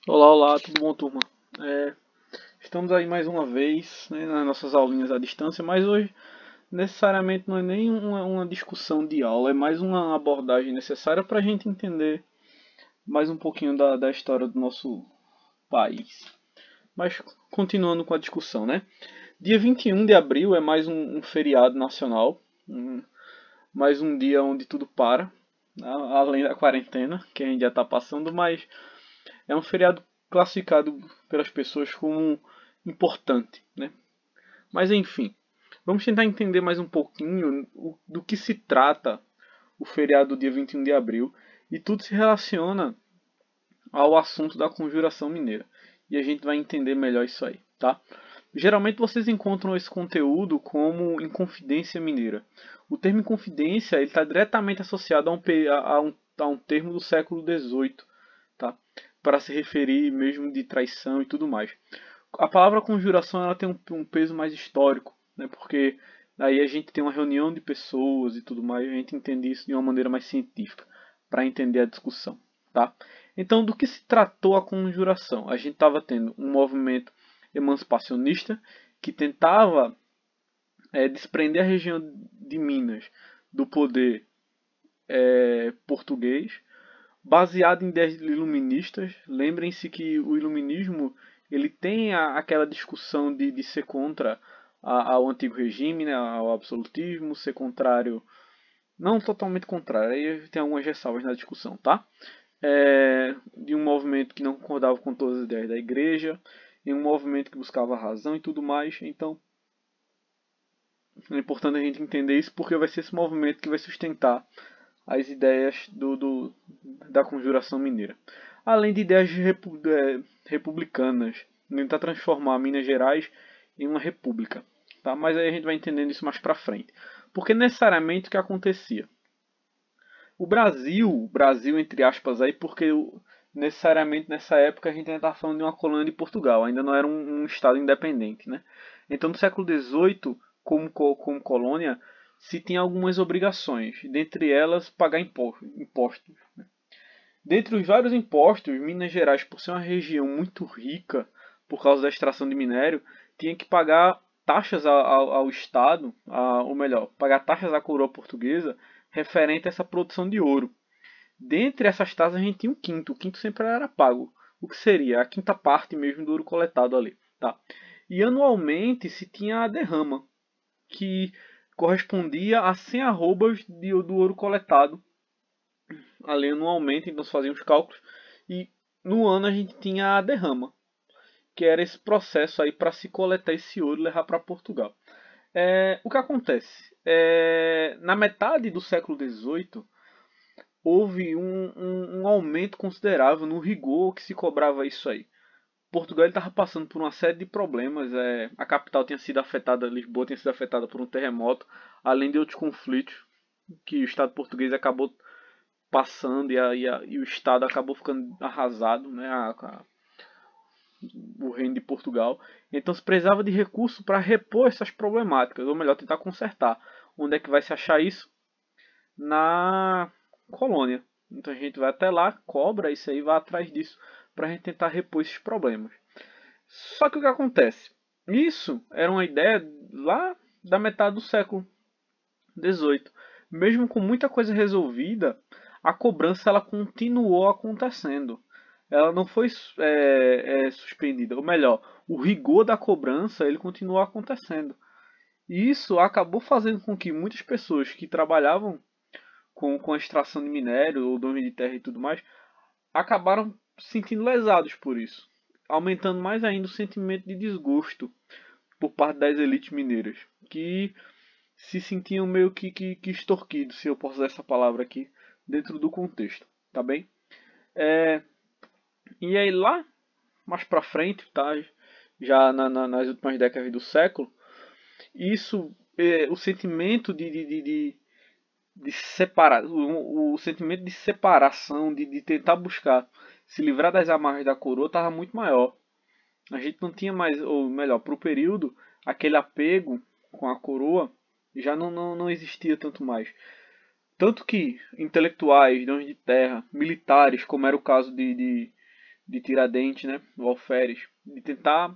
Olá, olá, tudo bom, turma? É, Estamos aí mais uma vez, né, nas nossas aulinhas à distância, mas hoje necessariamente não é nem uma discussão de aula, é mais uma abordagem necessária para a gente entender mais um pouquinho da história do nosso país. Mas continuando com a discussão, né? Dia 21 de abril é mais um feriado nacional, mais um dia onde tudo para, além da quarentena, que a gente já está passando, mas é um feriado classificado pelas pessoas como importante, né? Mas enfim, vamos tentar entender mais um pouquinho do que se trata o feriado do dia 21 de abril e tudo se relaciona ao assunto da Conjuração Mineira. E a gente vai entender melhor isso aí, tá? Geralmente vocês encontram esse conteúdo como Inconfidência Mineira. O termo Inconfidência está diretamente associado a um termo do século XVIII, tá? Para se referir mesmo de traição e tudo mais. A palavra conjuração ela tem um peso mais histórico, né? Porque aí a gente tem uma reunião de pessoas e tudo mais, a gente entende isso de uma maneira mais científica, para entender a discussão, tá? Então, do que se tratou a conjuração? A gente estava tendo um movimento emancipacionista que tentava desprender a região de Minas do poder português, baseado em ideias iluministas. Lembrem-se que o iluminismo ele tem aquela discussão de ser contra ao antigo regime, né, ao absolutismo, ser contrário, não totalmente contrário, aí tem algumas ressalvas na discussão, tá? De um movimento que não concordava com todas as ideias da igreja, em um movimento que buscava a razão e tudo mais. Então é importante a gente entender isso porque vai ser esse movimento que vai sustentar as ideias da Conjuração Mineira. Além de ideias republicanas, tentar transformar Minas Gerais em uma república. Tá? Mas aí a gente vai entendendo isso mais pra frente. Porque necessariamente o que acontecia? Brasil entre aspas aí, porque necessariamente nessa época a gente ainda estava falando de uma colônia de Portugal, ainda não era um estado independente, né? Então no século XVIII, como colônia, se tinha algumas obrigações, dentre elas pagar impostos. Dentre os vários impostos, Minas Gerais, por ser uma região muito rica por causa da extração de minério, tinha que pagar taxas ao Estado, ou melhor, pagar taxas à coroa portuguesa referente a essa produção de ouro. Dentre essas taxas a gente tinha um quinto. O quinto sempre era pago. O que seria a quinta parte mesmo do ouro coletado ali. Tá? E anualmente se tinha a derrama, que correspondia a 100 arrobas do ouro coletado ali anualmente. Então se faziam os cálculos. E no ano a gente tinha a derrama, que era esse processo aí para se coletar esse ouro e levar para Portugal. O que acontece? Na metade do século XVIII, houve um aumento considerável no rigor que se cobrava isso aí. Portugal estava passando por uma série de problemas. A capital tinha sido afetada, Lisboa tinha sido afetada por um terremoto, além de outros conflitos que o Estado português acabou passando e o Estado acabou ficando arrasado, né, o reino de Portugal. Então se precisava de recursos para repor essas problemáticas, ou melhor, tentar consertar. Onde é que vai se achar isso? Na colônia. Então a gente vai até lá, cobra isso aí, vai atrás disso para a gente tentar repor esses problemas. Só que o que acontece? Isso era uma ideia lá da metade do século XVIII. Mesmo com muita coisa resolvida, a cobrança ela continuou acontecendo. Ela não foi suspendida. Ou melhor, o rigor da cobrança ele continuou acontecendo. E isso acabou fazendo com que muitas pessoas que trabalhavam com a extração de minério ou donos de terra e tudo mais, acabaram se sentindo lesados por isso, aumentando mais ainda o sentimento de desgosto por parte das elites mineiras, que se sentiam meio que extorquidos, se eu posso usar essa palavra aqui, dentro do contexto, tá bem? E aí lá, mais pra frente, tá? Já nas últimas décadas do século, isso, o sentimento de separar, o sentimento de separação, de tentar buscar se livrar das amarras da coroa estava muito maior. A gente não tinha mais, ou melhor, para o período, aquele apego com a coroa já não existia tanto mais. Tanto que intelectuais, donos de terra, militares, como era o caso de Tiradentes, né, o alferes, de tentar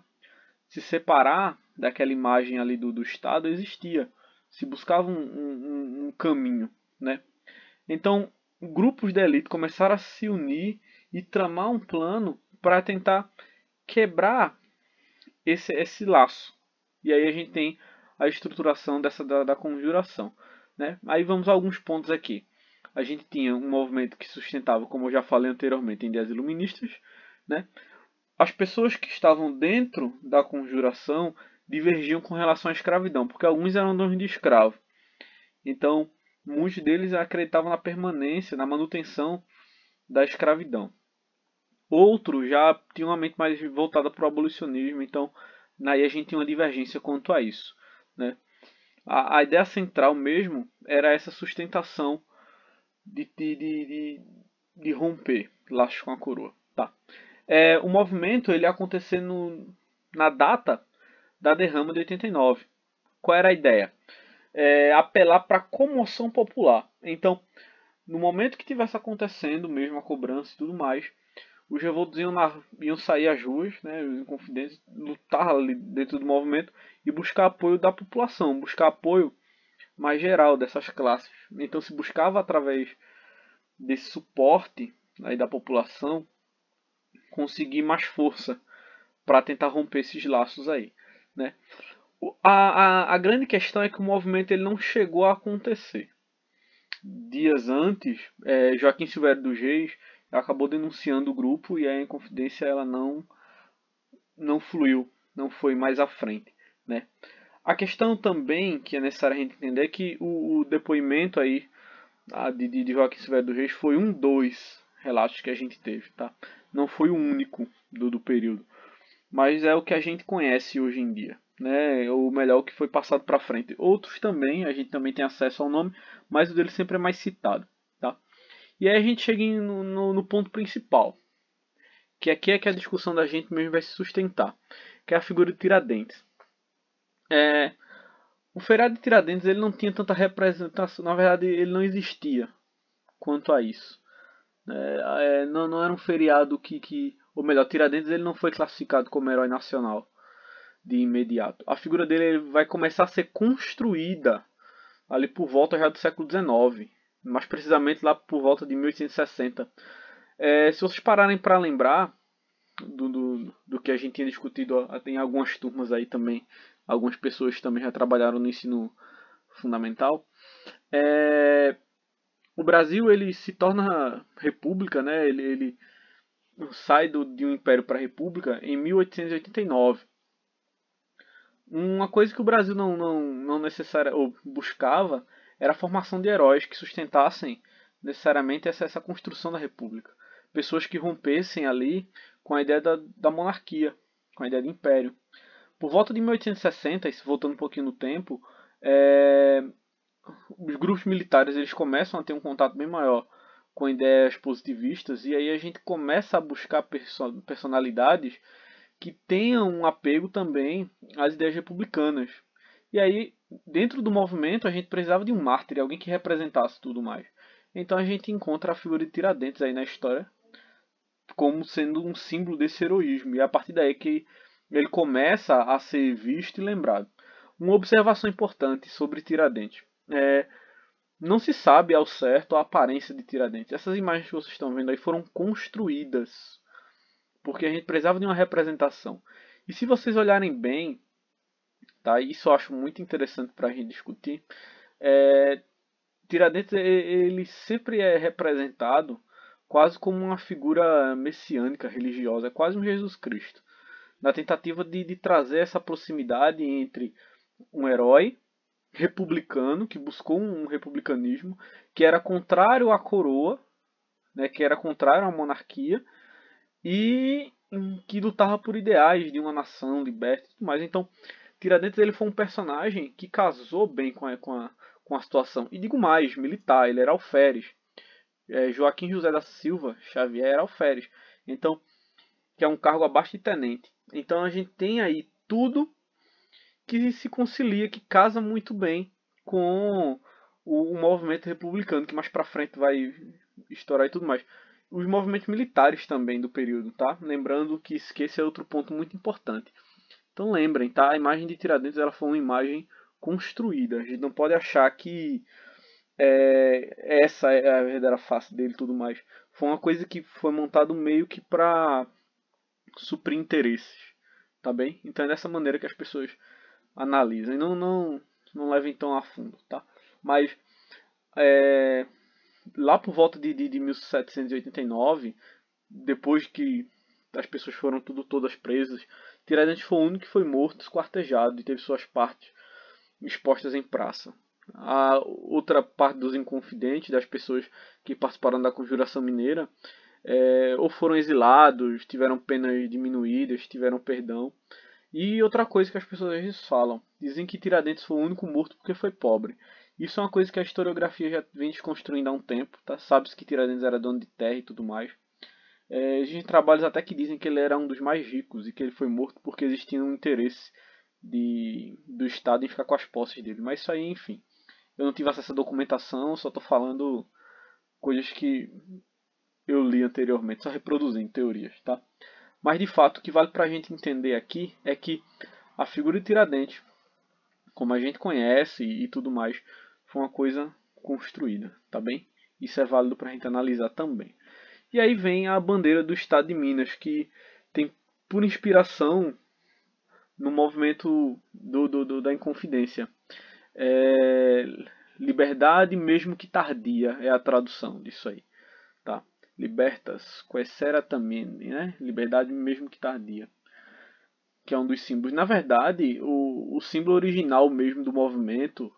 se separar daquela imagem ali do Estado, existia. Se buscava um caminho, né? Então, grupos de elite começaram a se unir e tramar um plano para tentar quebrar esse laço. E aí a gente tem a estruturação da conjuração. Né? Aí vamos a alguns pontos aqui. A gente tinha um movimento que sustentava, como eu já falei anteriormente, ideias iluministas. Né? As pessoas que estavam dentro da conjuração divergiam com relação à escravidão, porque alguns eram donos de escravo. Então, muitos deles acreditavam na permanência, na manutenção da escravidão. Outros já tinham uma mente mais voltada para o abolicionismo, então aí a gente tinha uma divergência quanto a isso. Né? A ideia central mesmo era essa sustentação de romper laços com a coroa. Tá? O movimento ele ia acontecer na data da derrama de 89. Qual era a ideia? Apelar para a comoção popular. Então, no momento que tivesse acontecendo mesmo a cobrança e tudo mais, os revoltos iam sair às ruas, né, os inconfidentes, lutar ali dentro do movimento e buscar apoio da população, buscar apoio mais geral dessas classes. Então se buscava através desse suporte aí da população conseguir mais força para tentar romper esses laços aí, né? A grande questão é que o movimento ele não chegou a acontecer. Dias antes, Joaquim Silvério dos Reis acabou denunciando o grupo e a Inconfidência ela não fluiu, não foi mais à frente, né? A questão também que é necessário a gente entender é que o depoimento aí de Joaquim Silvério dos Reis foi um dos relatos que a gente teve, tá? Não foi o único do período, mas é o que a gente conhece hoje em dia, né? Ou melhor, o que foi passado para frente. Outros também, a gente também tem acesso ao nome, mas o dele sempre é mais citado, tá? E aí a gente chega no ponto principal, que aqui é que a discussão da gente mesmo vai se sustentar, que é a figura de Tiradentes. O feriado de Tiradentes ele não tinha tanta representação, na verdade ele não existia quanto a isso. Não era um feriado ou melhor, Tiradentes ele não foi classificado como herói nacional de imediato. A figura dele vai começar a ser construída ali por volta já do século XIX, mais precisamente lá por volta de 1860. Se vocês pararem para lembrar do que a gente tinha discutido em algumas turmas aí também, algumas pessoas também já trabalharam no ensino fundamental. O Brasil ele se torna república, né? Ele sai de um império para a república em 1889. Uma coisa que o Brasil não necessária ou buscava era a formação de heróis que sustentassem necessariamente essa construção da república. Pessoas que rompessem ali com a ideia da monarquia, com a ideia de império. Por volta de 1860, voltando um pouquinho no tempo, os grupos militares eles começam a ter um contato bem maior com ideias positivistas e aí a gente começa a buscar personalidades que tenham um apego também às ideias republicanas. E aí, dentro do movimento, a gente precisava de um mártir, alguém que representasse tudo mais. Então a gente encontra a figura de Tiradentes aí na história como sendo um símbolo desse heroísmo. E é a partir daí que ele começa a ser visto e lembrado. Uma observação importante sobre Tiradentes. Não se sabe ao certo a aparência de Tiradentes. Essas imagens que vocês estão vendo aí foram construídas porque a gente precisava de uma representação. E se vocês olharem bem, tá? Isso eu acho muito interessante para a gente discutir. Tiradentes ele sempre é representado quase como uma figura messiânica religiosa, é quase um Jesus Cristo, na tentativa de trazer essa proximidade entre um herói republicano que buscou um republicanismo que era contrário à coroa, né, que era contrário à monarquia e que lutava por ideais de uma nação liberta e tudo mais. Então, Tiradentes ele foi um personagem que casou bem com a situação. E digo mais, militar, ele era alferes. Joaquim José da Silva Xavier era alferes. Então, que é um cargo abaixo de tenente. Então a gente tem aí tudo que se concilia, que casa muito bem com o movimento republicano, que mais pra frente vai estourar e tudo mais. os movimentos militares também do período, tá? Lembrando que esse é outro ponto muito importante. Então lembrem, tá? A imagem de Tiradentes ela foi uma imagem construída. A gente não pode achar que essa é a verdadeira face dele e tudo mais. Foi uma coisa que foi montado meio que para suprir interesses, tá bem? Então é dessa maneira que as pessoas analisam. E não levem tão a fundo, tá? Mas é, lá por volta de 1789, depois que as pessoas foram todas presas, Tiradentes foi o único que foi morto, esquartejado e teve suas partes expostas em praça. A outra parte dos inconfidentes, das pessoas que participaram da Conjuração Mineira, ou foram exilados, tiveram penas diminuídas, tiveram perdão. E outra coisa que as pessoas às vezes falam, dizem que Tiradentes foi o único morto porque foi pobre. Isso é uma coisa que a historiografia já vem desconstruindo há um tempo, tá? Sabe-se que Tiradentes era dono de terra e tudo mais. Existem trabalhos até que dizem que ele era um dos mais ricos e que ele foi morto porque existia um interesse do Estado em ficar com as posses dele. Mas isso aí, enfim. Eu não tive acesso à documentação, só estou falando coisas que eu li anteriormente, só reproduzindo teorias, tá? Mas de fato, o que vale para a gente entender aqui é que a figura de Tiradentes, como a gente conhece e tudo mais, foi uma coisa construída, tá bem? Isso é válido para a gente analisar também. E aí vem a bandeira do Estado de Minas, que tem por inspiração no movimento da Inconfidência. É, liberdade mesmo que tardia é a tradução disso aí, tá? Libertas quaesera também, né? Liberdade mesmo que tardia, que é um dos símbolos. Na verdade, o símbolo original mesmo do movimento,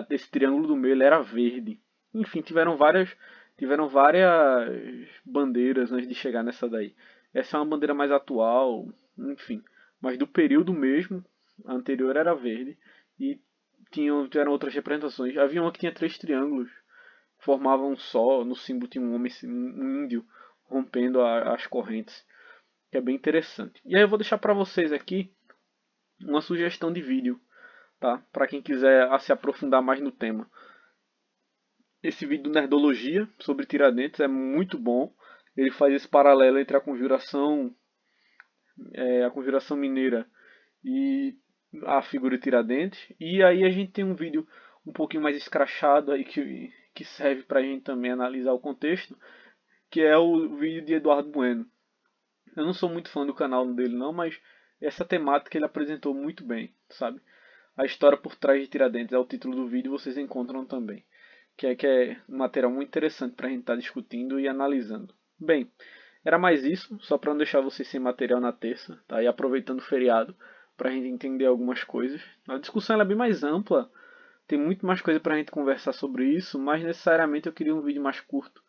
esse triângulo do meio, ele era verde. Enfim, tiveram várias bandeiras antes de chegar nessa daí. Essa é uma bandeira mais atual, enfim. Mas do período mesmo, a anterior era verde. E tiveram outras representações. Havia uma que tinha 3 triângulos, formavam um só. No símbolo tinha um homem, um índio, rompendo as correntes, que é bem interessante. E aí eu vou deixar para vocês aqui uma sugestão de vídeo, tá? Para quem quiser se aprofundar mais no tema. Esse vídeo do Nerdologia sobre Tiradentes é muito bom. Ele faz esse paralelo entre a conjuração mineira e a figura de Tiradentes. E aí a gente tem um vídeo um pouquinho mais escrachado aí que serve para a gente também analisar o contexto, que é o vídeo de Eduardo Bueno. Eu não sou muito fã do canal dele não, mas essa temática ele apresentou muito bem, sabe? A história por trás de Tiradentes é o título do vídeo, vocês encontram também. Que é um material muito interessante para a gente estar discutindo e analisando. Bem, era mais isso, só para não deixar vocês sem material na terça, tá? E aproveitando o feriado para a gente entender algumas coisas. A discussão é bem mais ampla, tem muito mais coisa para a gente conversar sobre isso, mas necessariamente eu queria um vídeo mais curto,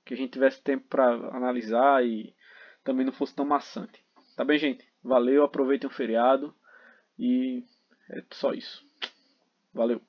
que a gente tivesse tempo para analisar e também não fosse tão maçante. Tá bem, gente? Valeu, aproveitem o feriado e é só isso. Valeu!